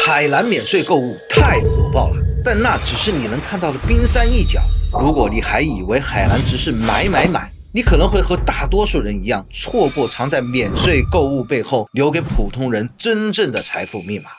海南免税购物太火爆了，但那只是你能看到的冰山一角。如果你还以为海南只是买，你可能会和大多数人一样，错过藏在免税购物背后留给普通人真正的财富密码。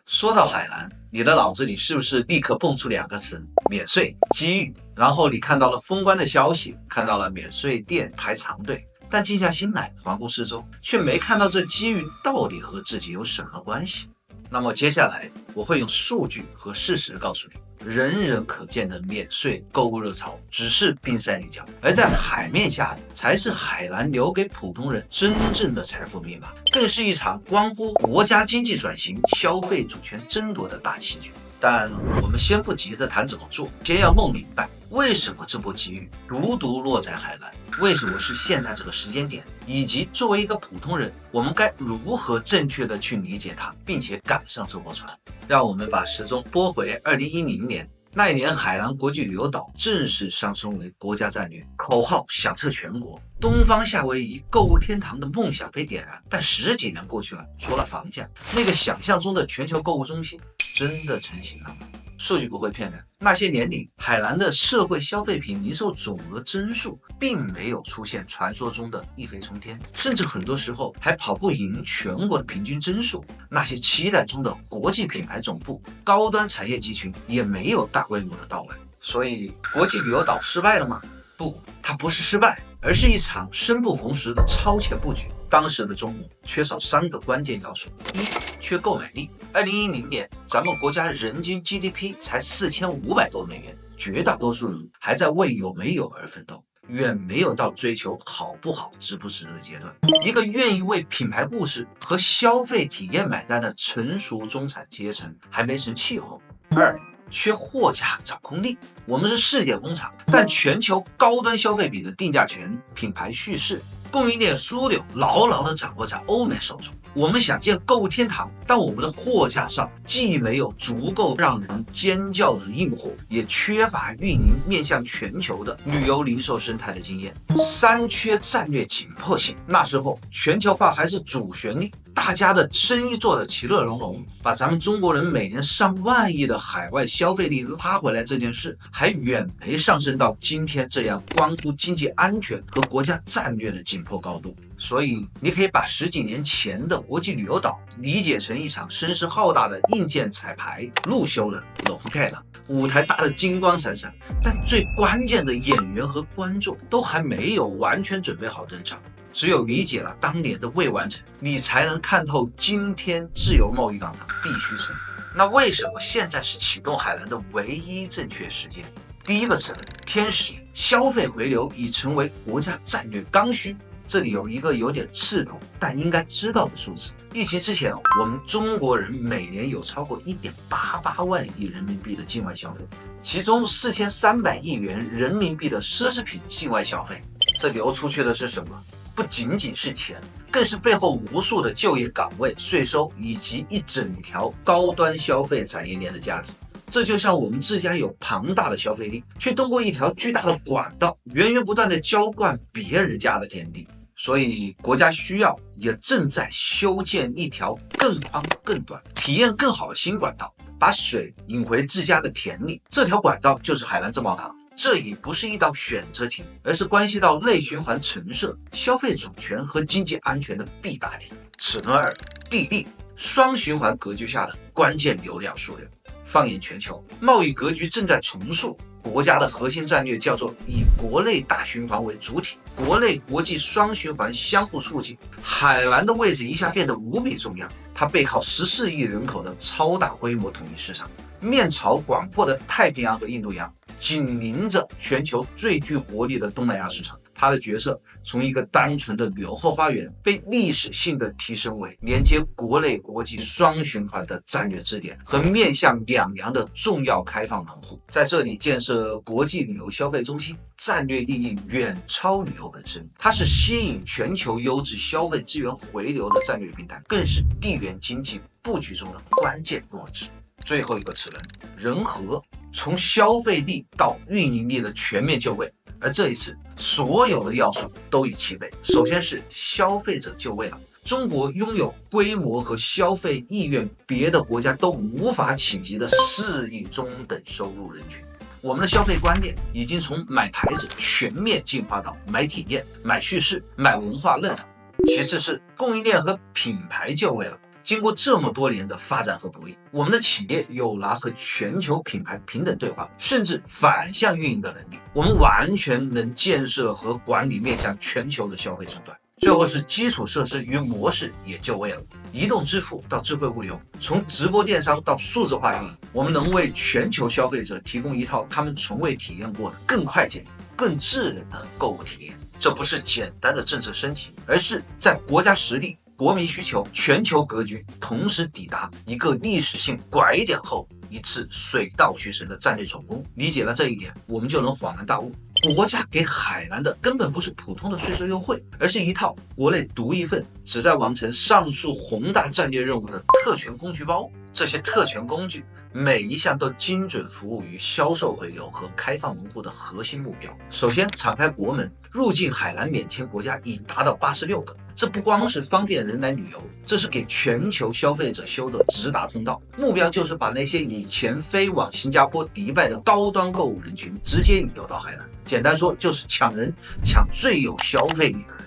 说到海南，你的脑子里是不是立刻蹦出两个词：免税、机遇？然后你看到了封关的消息，看到了免税店排长队，但静下心来环顾四周，却没看到这机遇到底和自己有什么关系。那么接下来我会用数据和事实告诉你，人人可见的免税购物热潮只是冰山一角，而在海面下才是海南留给普通人真正的财富密码，更是一场关乎国家经济转型、消费主权争夺的大棋局。但我们先不急着谈怎么做，先要弄明白为什么这波机遇独独落在海南，为什么是现在这个时间点，以及作为一个普通人，我们该如何正确的去理解它，并且赶上这波船。让我们把时钟拨回2010年，那一年海南国际旅游岛正式上升为国家战略，口号响彻全国，东方夏威夷购物天堂的梦想被点燃。但10几年过去了，除了房价，那个想象中的全球购物中心真的成型了吗？数据不会骗人，那些年里海南的社会消费品零售总额增速并没有出现传说中的一飞冲天，甚至很多时候还跑不赢全国的平均增速。那些期待中的国际品牌总部、高端产业集群也没有大规模的到来。所以国际旅游岛失败了吗？不，它不是失败，而是一场生不逢时的超前布局。当时的中国缺少3个关键要素：一、缺购买力。2010年，咱们国家人均 GDP 才4500多美元，绝大多数人还在为有没有而奋斗，远没有到追求好不好、值不值的阶段。一个愿意为品牌故事和消费体验买单的成熟中产阶层还没成气候。2、缺货架掌控力。我们是世界工厂，但全球高端消费品的定价权、品牌叙事、供应链枢纽牢牢地掌握在欧美手中。我们想建购物天堂，但我们的货架上既没有足够让人尖叫的硬货，也缺乏运营面向全球的旅游零售生态的经验。3、缺战略紧迫性。那时候全球化还是主旋律，大家的生意做得其乐融融，把咱们中国人每年上万亿的海外消费力拉回来这件事，还远没上升到今天这样关乎经济安全和国家战略的紧迫高度。所以你可以把10几年前的国际旅游岛理解成一场声势浩大的硬件彩排，路修了，楼盖了，舞台搭得金光闪闪，但最关键的演员和观众都还没有完全准备好登场。只有理解了当年的未完成，你才能看透今天自由贸易港的必须成。那为什么现在是启动海南的唯一正确时间？第一个词：天时。消费回流已成为国家战略刚需。这里有一个有点刺头但应该知道的数字：疫情之前，我们中国人每年有超过1.88万亿人民币的境外消费，其中4300亿元人民币的奢侈品境外消费。这流出去的是什么？不仅仅是钱，更是背后无数的就业岗位、税收以及一整条高端消费产业链的价值。这就像我们自家有庞大的消费力，却通过一条巨大的管道源源不断地浇灌别人家的田地。所以国家需要，也正在修建一条更宽更短、体验更好的新管道，把水引回自家的田里。这条管道就是海南自贸港。这已不是一道选择题，而是关系到内循环陈设、消费主权和经济安全的必答题。齿轮2，地利。双循环格局下的关键流量枢纽。放眼全球，贸易格局正在重塑，国家的核心战略叫做以国内大循环为主体，国内国际双循环相互促进。海南的位置一下变得无比重要，它背靠14亿人口的超大规模统一市场，面朝广阔的太平洋和印度洋，紧邻着全球最具活力的东南亚市场。它的角色从一个单纯的旅游后花园，被历史性的提升为连接国内国际双循环的战略支点和面向两洋的重要开放门户。在这里建设国际旅游消费中心，战略意义远超旅游本身，它是吸引全球优质消费资源回流的战略平台，更是地缘经济布局中的关键弱智。最后一个齿轮，人和。从消费力到运营力的全面就位，而这一次所有的要素都已齐备。首先是消费者就位了，中国拥有规模和消费意愿别的国家都无法企及的4亿中等收入人群。我们的消费观念已经从买牌子全面进化到买体验、买叙事、买文化认同。其次是供应链和品牌就位了。经过这么多年的发展和博弈，我们的企业有了和全球品牌平等对话，甚至反向运营的能力。我们完全能建设和管理面向全球的消费终端。最后是基础设施与模式也就位了，移动支付到智慧物流，从直播电商到数字化运营，我们能为全球消费者提供一套他们从未体验过的更快捷、更智能的购物体验。这不是简单的政策升级，而是在国家实力、国民需求、全球格局同时抵达一个历史性拐点后一次水到渠成的战略总攻。理解了这一点，我们就能恍然大悟，国家给海南的根本不是普通的税收优惠，而是一套国内独一份旨在完成上述宏大战略任务的特权工具包。这些特权工具每一项都精准服务于销售回流和开放门户的核心目标。首先，敞开国门，入境海南免签国家已达到86个。这不光是方便人来旅游，这是给全球消费者修的直达通道。目标就是把那些以前飞往新加坡、迪拜的高端购物人群直接引流到海南。简单说，就是抢人，抢最有消费力的人。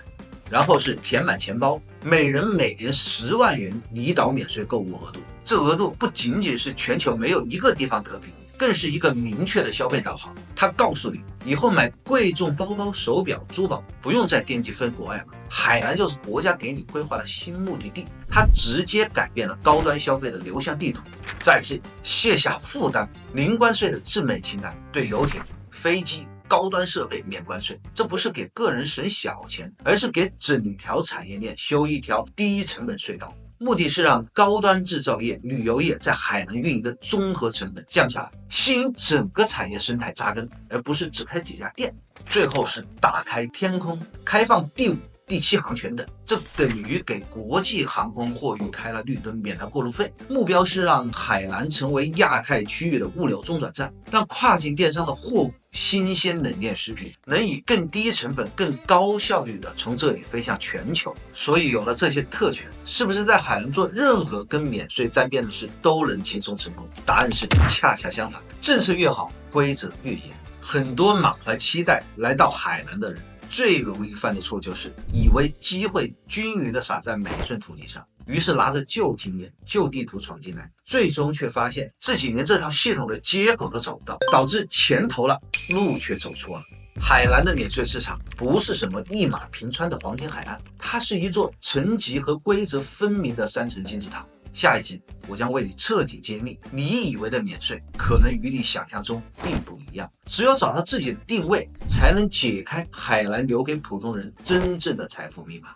然后是填满钱包，每人每年10万元离岛免税购物额度。这额度不仅仅是全球没有一个地方可比，更是一个明确的消费导航。它告诉你，以后买贵重包包、手表、珠宝不用再惦记分国外了，海南就是国家给你规划的新目的地。它直接改变了高端消费的流向地图。再次卸下负担，零关税的至美清单，对游艇、飞机、高端设备免关税。这不是给个人省小钱，而是给整条产业链修一条低成本隧道。目的是让高端制造业、旅游业在海南运营的综合成本降下来，吸引整个产业生态扎根，而不是只开几家店。最后是打开天空，开放第5、第7航权等，这等于给国际航空货运开了绿灯，免了过路费。目标是让海南成为亚太区域的物流中转站，让跨境电商的货物、新鲜冷链食品能以更低成本、更高效率的从这里飞向全球。所以有了这些特权，是不是在海南做任何跟免税沾边的事都能轻松成功？答案是恰恰相反，政策越好，规则越严。很多满怀期待来到海南的人，最容易犯的错就是以为机会均匀地撒在每一寸土地上，于是拿着旧经验、旧地图闯进来，最终却发现自己连这条系统的接口都找不到，导致钱投了，路却走错了。海南的免税市场不是什么一马平川的黄金海岸，它是一座层级和规则分明的3层金字塔。下一集我将为你彻底揭秘，你以为的免税可能与你想象中并不一样。只有找到自己的定位，才能解开海南留给普通人真正的财富密码。